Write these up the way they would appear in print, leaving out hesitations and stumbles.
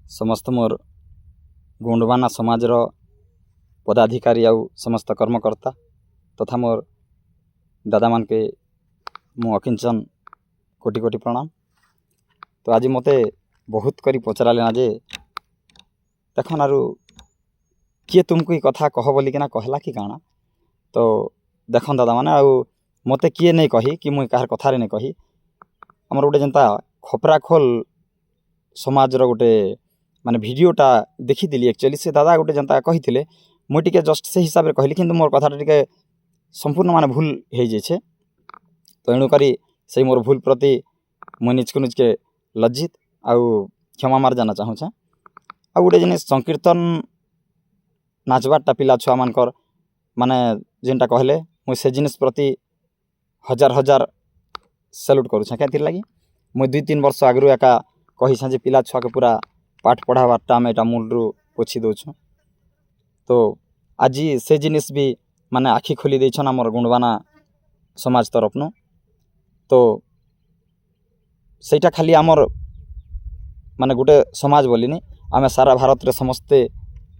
समस्त मोर गुंडबाना समाजर पदाधिकारी आउ समस्त कर्मकर्ता तथा मोर दादा मान के मु अकिंचन कोटि कोटि प्रणाम। तो आज मते बहुत करी पचराले ना जे देखन आरु किए तुमको ये कथा कह बोली कि ना कहला कि काना। तो देखन दादा माने आउ मते किए नहीं कही कि मुई कहार कथारे नहीं कही आमर गोटे जनता खपरा खोल समाज रो गोटे माने वीडियोटा देखी दिली। एक्चुअली से दादा गोटे जनता कही थिले मुई टिके जस्ट से हिसाब रे कहली किंतु मोर कथाटा टिके संपूर्ण माने भूल हे जे छे। तो एणु करी से मोर भूल प्रति मुई निजको निजके लज्जित आउ क्षमा मार जाना चाहूँ छे। आ गोटे जिनिस संकीर्तन नाचबाटा पिला छुआ मानकर माने जेनटा कहले मुई से जिनिस प्रति हजार हजार सैल्यूट करूँ क्या लगी मुई 2-3 वर्ष आगु एका कही जे पिला छुआ के पूरा पाठ पढ़ाबारटा आम यहाँ मूलरू पोछि दौछुँ। तो आज से जिनिस भी माने आखि खोली देछन आमर गुणबाना समाज तरफनु। तो सेटा खाली आमर माने गोटे समाज बोलिनी आमे सारा भारत रे समस्ते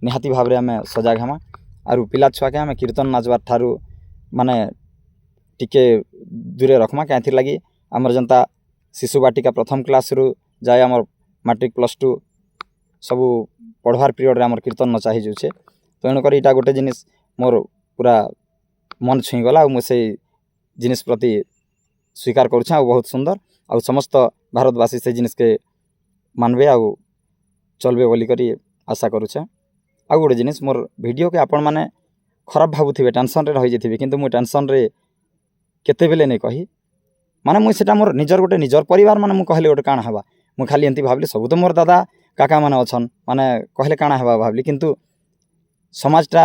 निहाती भाव रे आमे सजाग हमा आरु पिला छुआ के आमे कीर्तन नाचबार थारू माने टिके दूरे रखमा क्या लगी आमर जनता शिशु बाटिका प्रथम क्लास रु जाए आमर मैट्रिक +2 सबू पढ़वार पीरियड रे आमर कीर्तन नचा ही जाउछे। तो एणु करी इटा गोटे जिनिस मोर पूरा मन छुई गला और मुझे जिनिस प्रति स्वीकार करुछे आ बहुत सुंदर आ समस्त भारतवासी से जिनिस के मानबे आ चलबे बोली करी आशा करुछे। आ गोटे जिनिस मोर वीडियो के आपण माने खराब भाबुथिबे टेंशन रे रहि जेथिबे किंतु मुई टेंशन रे केते बेले नहीं कही माने मुई सेटा मोर निजर गोटे निजर परिवार माने मु कहले गोटे काना हवा मु खाली एंती भाबली सब तो मोर दादा काका माने अछन माने कहले काना हवा भाबली किंतु समाजटा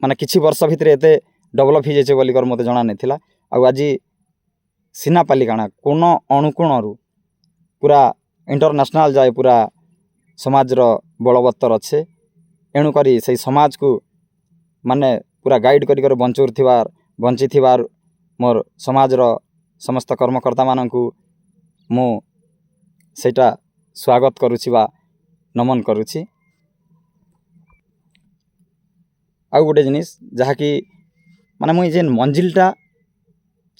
माने किछि वर्ष भितर एते डेवलप हो जाइए बोलिकर मते जଣା नथिला। आ आज सीनापाली काना कोन अणुकोणरू पूरा इंटरनेशनल जाए पूरा समाज रो बलवत्तर अच्छे। एणु करी से समाज को माने पूरा गाइड करी कर बंची थिबार मोर समाज रो समस्त कर्मकर्ता माननकु मु सेटा स्वागत करुछि बा नमन करुछि। आउ गोटे जिनिस जहा कि माने मुई जेन मंजिलटा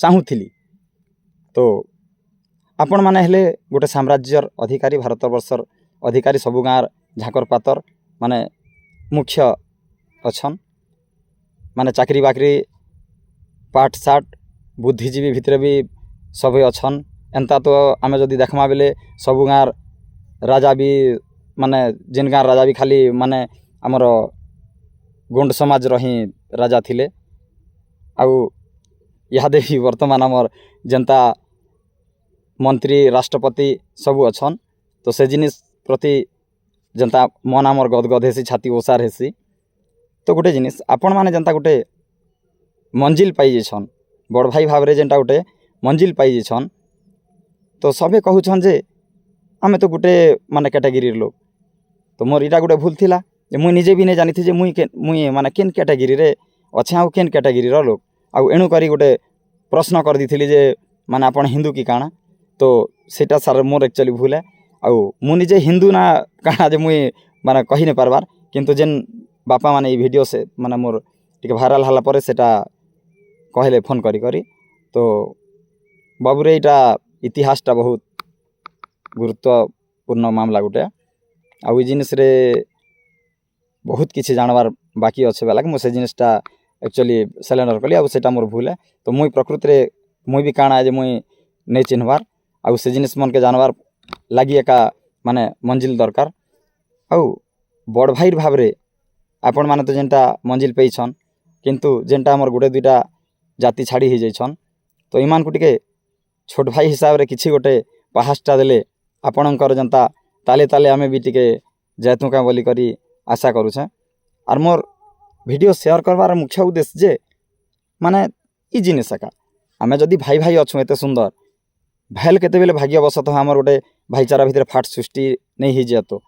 चाहूथिली तो आपण माने हेले गोटे साम्राज्यर अधिकारी भारतवर्षर अधिकारी सबु गाँर झाकर पातर माने मुख्य अछन माने चाकरी बाकरी पाठ साठ बुद्धिजीवी भितर भी सब अछन। एंता तो आमे जदि देखमा बेले सबु गाँर राजा भी माने जेन गाँर राजा भी खाली माने आमर गुंड समाज रही राजा थिले आउ इहादे भी वर्तमान आमर जनता मंत्री राष्ट्रपति सबू अछन। तो से जिनिस प्रति जनता मन आमर गदगद हेसी छाती ओसार हेसी। तो गोटे जिनिस आपण माने जनता गोटे मंजिल पाई जेछन बड़ भाई भाव रे जेनटा गोटे मंजिल पाई जेछन। तो सबे कहूछन जे आमे तो गोटे माने कैटेगरी लोग तो मोर इटा गोटे भूल थिला मुई निजे भी नहीं जानी थी जे मुई माने केन कैटेगरी रे अच्छे आउ केन कैटेगरी रो लोग आउ एणु करी गोटे प्रश्न कर दी जे माने आपण हिंदू की काना। तो सेटा सार मोर एक्चुअली भूल है आउ मु निजे हिंदू ना काना जे मुई माने कही नहीं पारबार किंतु जेन बापा माने ई वीडियो से माने मोर टिके भाइराल हला परे सेटा कहले फोन करी करी। तो बाबूरे इटा इतिहासटा बहुत गुरुत्वपूर्ण मामला गोटे आउ ई जिनिस रे बहुत किसी जानवार बाकी अच्छे बेला मुझे जिनिसटा एक्चुअली सिलेंडर कली आ सेटा मोर भूल है। तो मुई प्रकृति रे मुई भी काना जे मुई नहीं चिन्हबार आउ से जिनिस मन के जानवार लगी एका माने मंजिल दरकार आउ बड़ भाई भाव रे आपण माने तो जेनटा मंजिल पेइछन किंतु जेनटा हमर गोटे दुईटा जाति छाड़ी ही जाइछन। तो इमान को टिके छोट भाई हिसाब रे किछि गोटे पाहासटा देले आपणकर जनता ताले ताले आमे भी टिके जैतु का बोली करी आशा करूछे। आर मोर वीडियो शेयर करवार मुख्य उद्देश्य जे माने ई जिनिस एका आमे जदि भाई भाई अछु एते सुंदर भैल केते बेले भाग्यवशत हमर गोटे भाईचारा भितर फाट सृष्टि नहीं ही जेतो।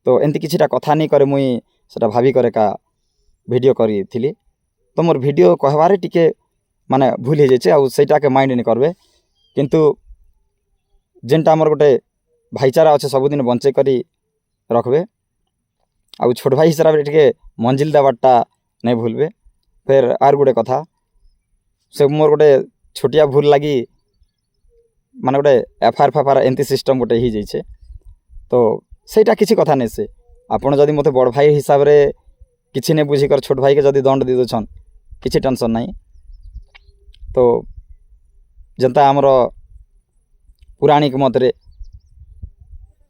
तो एंती किछिटा कथा नहीं करे मुई सेटा भाभी करे का वीडियो करी थिली। तो मोर वीडियो कहबारे टिके माने भूल हो जाए सेटा के माइंड नहीं करबे किंतु जेनटा हमर गोटे ଭାଇଚାରା ଅଛେ ସବୁଦିନ ବଞ୍ଚେଇ କରି ରଖବେ। ଆଉ ଛୋଟ ଭାଇ ହିସାବରେ ଟିକେ ମଞ୍ଜିଲ ଦେବାରଟା ନାଇଁ ଭୁଲବେ। ଫେର୍ ଆର୍ ଗୋଟେ କଥା, ସେ ମୋର ଗୋଟେ ଛୋଟିଆ ଭୁଲ ଲାଗି ମାନେ ଗୋଟେ ଏଫଆଇଆର୍ ଏମିତି ସିଷ୍ଟମ୍ ଗୋଟେ ହେଇଯାଇଛେ। ତ ସେଇଟା କିଛି କଥା ନାଇଁ। ସେ ଆପଣ ଯଦି ମୋତେ ବଡ଼ ଭାଇ ହିସାବରେ କିଛି ନାଇଁ ବୁଝିକର ଛୋଟ ଭାଇକେ ଯଦି ଦଣ୍ଡ ଦେଇ ଦେଉଛନ୍ କିଛି ଟେନସନ୍ ନାହିଁ। ତ ଯେନ୍ତା ଆମର ପୌରାଣିକ ମତରେ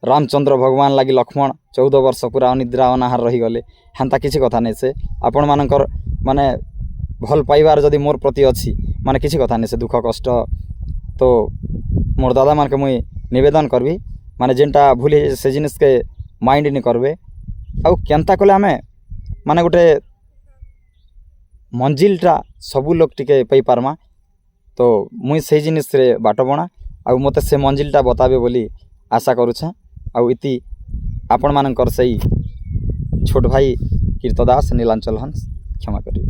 ରାମଚନ୍ଦ୍ର ଭଗବାନ ଲାଗି ଲକ୍ଷ୍ମଣ 14 ବର୍ଷ ପୁରା ଅନିଦ୍ରା ଅନାହାର ରହିଗଲେ, ହେନ୍ତା କିଛି କଥା ନାଇଁ। ସେ ଆପଣମାନଙ୍କର ମାନେ ଭଲ ପାଇବାର ଯଦି ମୋର ପ୍ରତି ଅଛି ମାନେ କିଛି କଥା ନାଇଁ। ସେ ଦୁଃଖ କଷ୍ଟ ତ ମୋର୍ ଦାଦାମାନଙ୍କୁ ମୁଇଁ ନିବେଦନ କରବି ମାନେ ଯେନ୍ଟା ଭୁଲ ହେଇଛେ ସେ ଜିନିଷକେ ମାଇଣ୍ଡ ନି କରବେ। ଆଉ କେନ୍ତା କଲେ ଆମେ ମାନେ ଗୋଟେ ମଞ୍ଜିଲଟା ସବୁ ଲୋକ ଟିକେ ପାଇପାରମା। ତ ମୁଇଁ ସେଇ ଜିନିଷରେ ବାଟ ବଣା ଆଉ ମୋତେ ସେ ମଞ୍ଜିଲଟା ବତାବେ ବୋଲି ଆଶା କରୁଛେଁ। ଆଉ ଇତି ଆପଣମାନଙ୍କର ସେଇ ଛୋଟ ଭାଇ କୀର୍ତ୍ତ ଦାସ ନୀଳାଞ୍ଚଳ ହଂସ, କ୍ଷମା କରିବେ।